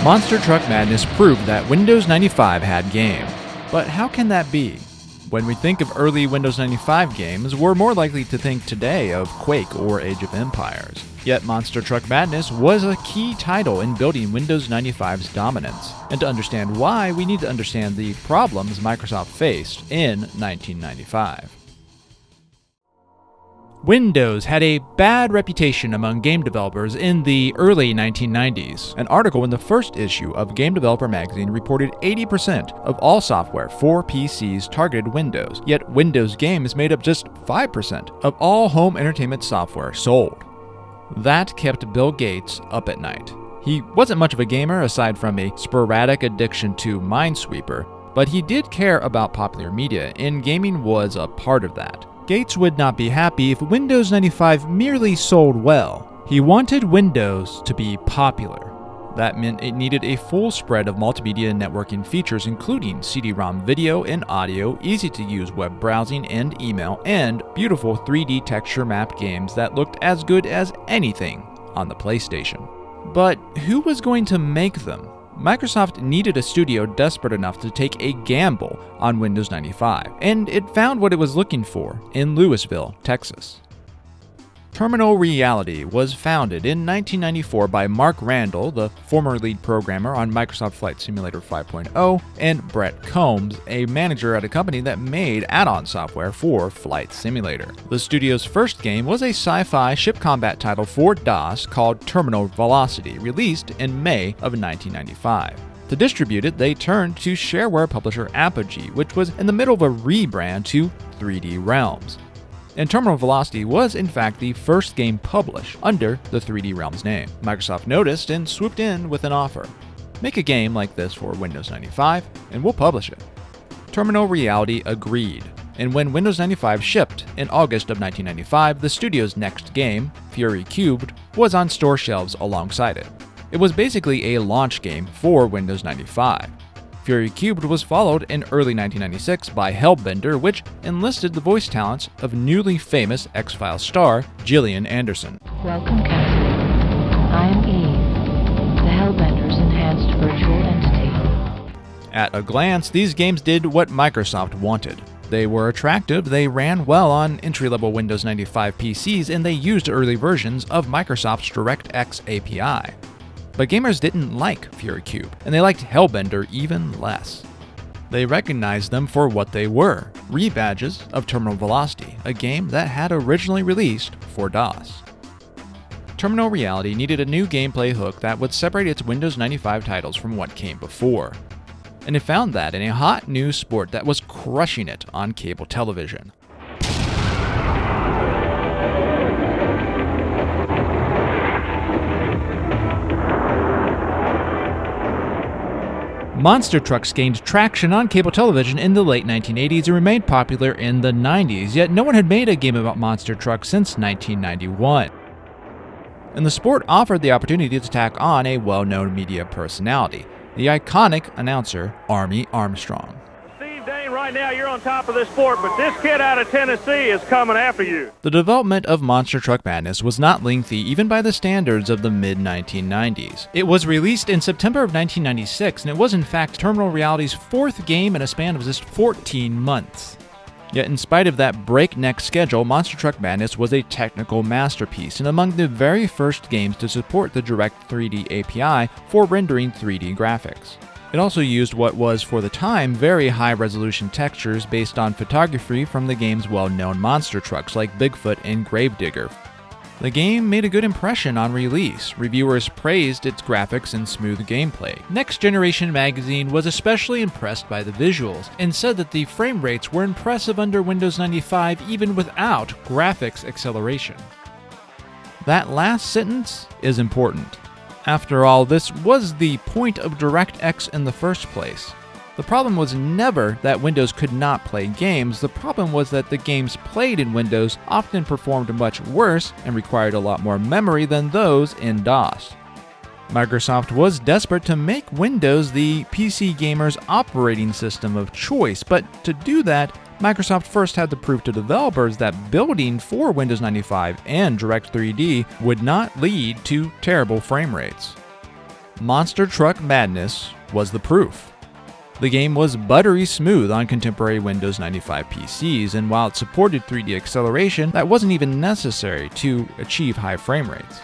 Monster Truck Madness proved that Windows 95 had game. But how can that be? When we think of early Windows 95 games, we're more likely to think today of Quake or Age of Empires. Yet Monster Truck Madness was a key title in building Windows 95's dominance. And to understand why, we need to understand the problems Microsoft faced in 1995. Windows had a bad reputation among game developers in the early 1990s. An article in the first issue of Game Developer magazine reported 80% of all software for PCs targeted Windows, yet Windows games made up just 5% of all home entertainment software sold. That kept Bill Gates up at night. He wasn't much of a gamer aside from a sporadic addiction to Minesweeper, but he did care about popular media, and gaming was a part of that. Gates would not be happy if Windows 95 merely sold well. He wanted Windows to be popular. That meant it needed a full spread of multimedia networking features including CD-ROM video and audio, easy-to-use web browsing and email, and beautiful 3D texture map games that looked as good as anything on the PlayStation. But who was going to make them? Microsoft needed a studio desperate enough to take a gamble on Windows 95, and it found what it was looking for in Louisville, Texas. Terminal Reality was founded in 1994 by Mark Randall, the former lead programmer on Microsoft Flight Simulator 5.0, and Brett Combs, a manager at a company that made add-on software for Flight Simulator. The studio's first game was a sci-fi ship combat title for DOS called Terminal Velocity, released in May of 1995. To distribute it, they turned to shareware publisher Apogee, which was in the middle of a rebrand to 3D Realms. And Terminal Velocity was in fact the first game published under the 3D Realms name. Microsoft noticed and swooped in with an offer. Make a game like this for Windows 95 and we'll publish it. Terminal Reality agreed, and when Windows 95 shipped in August of 1995, the studio's next game, Fury³ was on store shelves alongside it. It was basically a launch game for Windows 95. Fury³ was followed in early 1996 by Hellbender, which enlisted the voice talents of newly famous X-Files star Gillian Anderson. Welcome, Captain. I am Eve, the Hellbender's enhanced virtual entity. At a glance, these games did what Microsoft wanted. They were attractive, they ran well on entry-level Windows 95 PCs, and they used early versions of Microsoft's DirectX API. But gamers didn't like Fury³, and they liked Hellbender even less. They recognized them for what they were, rebadges of Terminal Velocity, a game that had originally released for DOS. Terminal Reality needed a new gameplay hook that would separate its Windows 95 titles from what came before. And it found that in a hot new sport that was crushing it on cable television. Monster trucks gained traction on cable television in the late 1980s and remained popular in the 90s, yet no one had made a game about monster trucks since 1991. And the sport offered the opportunity to tack on a well-known media personality, the iconic announcer Army Armstrong. Right now you're on top of this sport, but this kid out of Tennessee is coming after you. The development of Monster Truck Madness was not lengthy even by the standards of the mid-1990s. It was released in September of 1996, and it was in fact Terminal Reality's fourth game in a span of just 14 months. Yet in spite of that breakneck schedule, Monster Truck Madness was a technical masterpiece and among the very first games to support the Direct3D API for rendering 3D graphics. It also used what was, for the time, very high-resolution textures based on photography from the game's well-known monster trucks like Bigfoot and Gravedigger. The game made a good impression on release. Reviewers praised its graphics and smooth gameplay. Next Generation magazine was especially impressed by the visuals and said that the frame rates were impressive under Windows 95 even without graphics acceleration. That last sentence is important. After all, this was the point of DirectX in the first place. The problem was never that Windows could not play games, the problem was that the games played in Windows often performed much worse and required a lot more memory than those in DOS. Microsoft was desperate to make Windows the PC gamer's operating system of choice, but to do that, Microsoft first had to prove to developers that building for Windows 95 and Direct3D would not lead to terrible frame rates. Monster Truck Madness was the proof. The game was buttery smooth on contemporary Windows 95 PCs, and while it supported 3D acceleration, that wasn't even necessary to achieve high frame rates.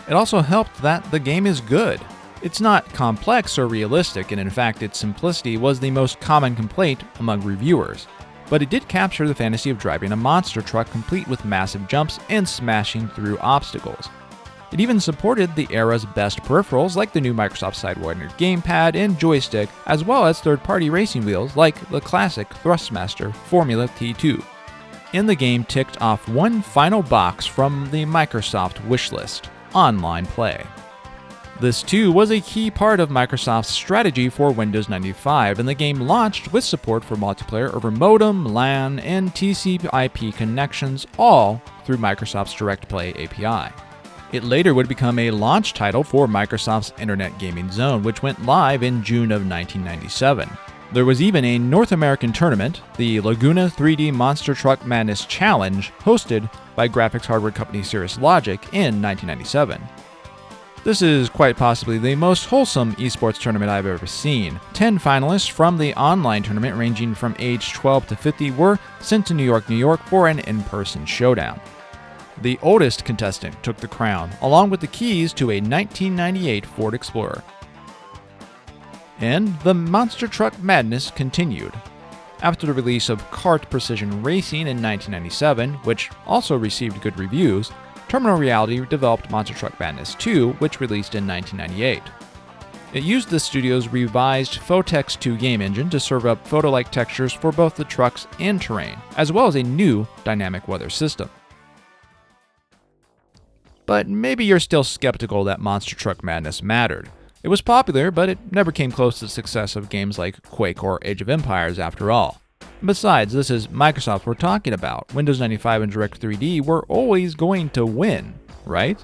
It also helped that the game is good. It's not complex or realistic, and in fact its simplicity was the most common complaint among reviewers. But it did capture the fantasy of driving a monster truck complete with massive jumps and smashing through obstacles. It even supported the era's best peripherals like the new Microsoft Sidewinder gamepad and joystick, as well as third-party racing wheels like the classic Thrustmaster Formula T2. And the game ticked off one final box from the Microsoft wishlist: online play. This too was a key part of Microsoft's strategy for Windows 95, and the game launched with support for multiplayer over modem, LAN, and TCP/IP connections, all through Microsoft's Direct Play API. It later would become a launch title for Microsoft's Internet Gaming Zone, which went live in June of 1997. There was even a North American tournament, the Laguna 3D Monster Truck Madness Challenge, hosted by graphics hardware company Cirrus Logic in 1997. This is quite possibly the most wholesome esports tournament I've ever seen. 10 finalists from the online tournament ranging from age 12 to 50 were sent to New York for an in-person showdown. The oldest contestant took the crown, along with the keys to a 1998 Ford Explorer. And the Monster Truck Madness continued. After the release of Kart Precision Racing in 1997, which also received good reviews, Terminal Reality developed Monster Truck Madness 2, which released in 1998. It used the studio's revised Photex 2 game engine to serve up photo-like textures for both the trucks and terrain, as well as a new dynamic weather system. But maybe you're still skeptical that Monster Truck Madness mattered. It was popular, but it never came close to the success of games like Quake or Age of Empires after all. Besides, this is Microsoft we're talking about. Windows 95 and Direct3D were always going to win, right?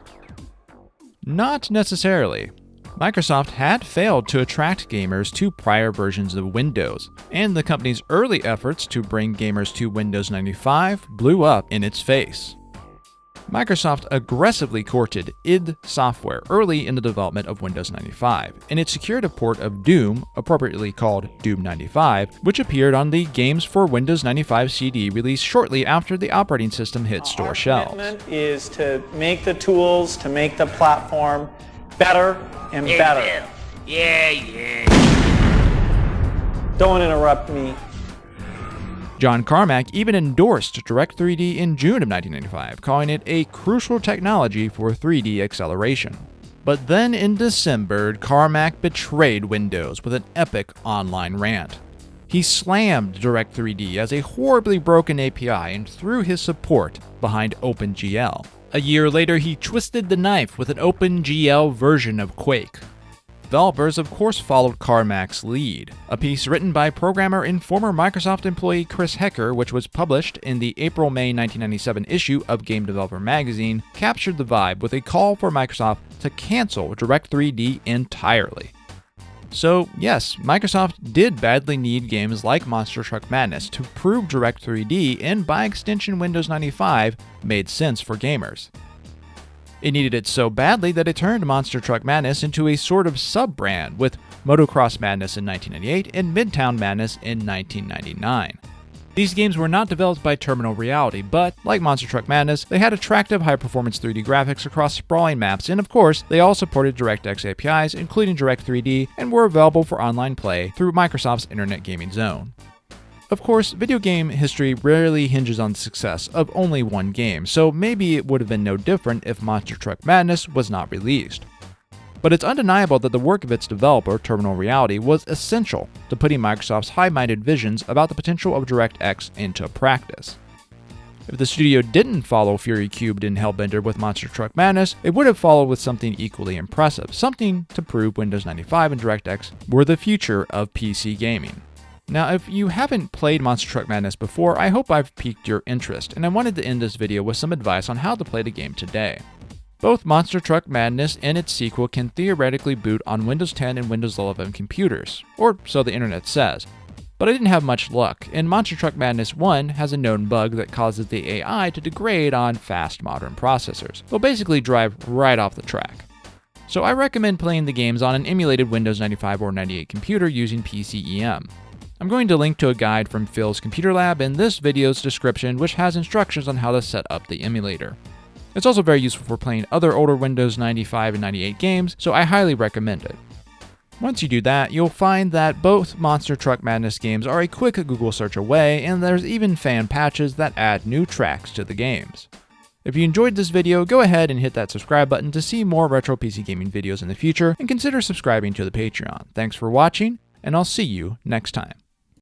Not necessarily. Microsoft had failed to attract gamers to prior versions of Windows, and the company's early efforts to bring gamers to Windows 95 blew up in its face. Microsoft aggressively courted id Software early in the development of Windows 95, and it secured a port of Doom, appropriately called Doom 95, which appeared on the Games for Windows 95 CD released shortly after the operating system hit store shelves. Our commitment is to make the tools, to make the platform better and better. Yeah. Don't interrupt me. John Carmack even endorsed Direct3D in June of 1995, calling it a crucial technology for 3D acceleration. But then in December, Carmack betrayed Windows with an epic online rant. He slammed Direct3D as a horribly broken API and threw his support behind OpenGL. A year later, he twisted the knife with an OpenGL version of Quake. Developers, of course, followed Carmack's lead. A piece written by programmer and former Microsoft employee Chris Hecker, which was published in the April-May 1997 issue of Game Developer magazine, captured the vibe with a call for Microsoft to cancel Direct3D entirely. So, yes, Microsoft did badly need games like Monster Truck Madness to prove Direct3D and, by extension, Windows 95 made sense for gamers. It needed it so badly that it turned Monster Truck Madness into a sort of sub-brand, with Motocross Madness in 1998 and Midtown Madness in 1999. These games were not developed by Terminal Reality, but, like Monster Truck Madness, they had attractive high-performance 3D graphics across sprawling maps, and of course, they all supported DirectX APIs, including Direct3D, and were available for online play through Microsoft's Internet Gaming Zone. Of course, video game history rarely hinges on the success of only one game, so maybe it would have been no different if Monster Truck Madness was not released. But it's undeniable that the work of its developer, Terminal Reality, was essential to putting Microsoft's high-minded visions about the potential of DirectX into practice. If the studio didn't follow Fury³ and Hellbender with Monster Truck Madness, it would have followed with something equally impressive, something to prove Windows 95 and DirectX were the future of PC gaming. Now, if you haven't played Monster Truck Madness before, I hope I've piqued your interest, and I wanted to end this video with some advice on how to play the game today. Both Monster Truck Madness and its sequel can theoretically boot on Windows 10 and Windows 11 computers, or so the internet says. But I didn't have much luck, and Monster Truck Madness 1 has a known bug that causes the AI to degrade on fast modern processors. They'll basically drive right off the track. So I recommend playing the games on an emulated Windows 95 or 98 computer using PCem. I'm going to link to a guide from Phil's Computer Lab in this video's description, which has instructions on how to set up the emulator. It's also very useful for playing other older Windows 95 and 98 games, so I highly recommend it. Once you do that, you'll find that both Monster Truck Madness games are a quick Google search away, and there's even fan patches that add new tracks to the games. If you enjoyed this video, go ahead and hit that subscribe button to see more retro PC gaming videos in the future, and consider subscribing to the Patreon. Thanks for watching, and I'll see you next time.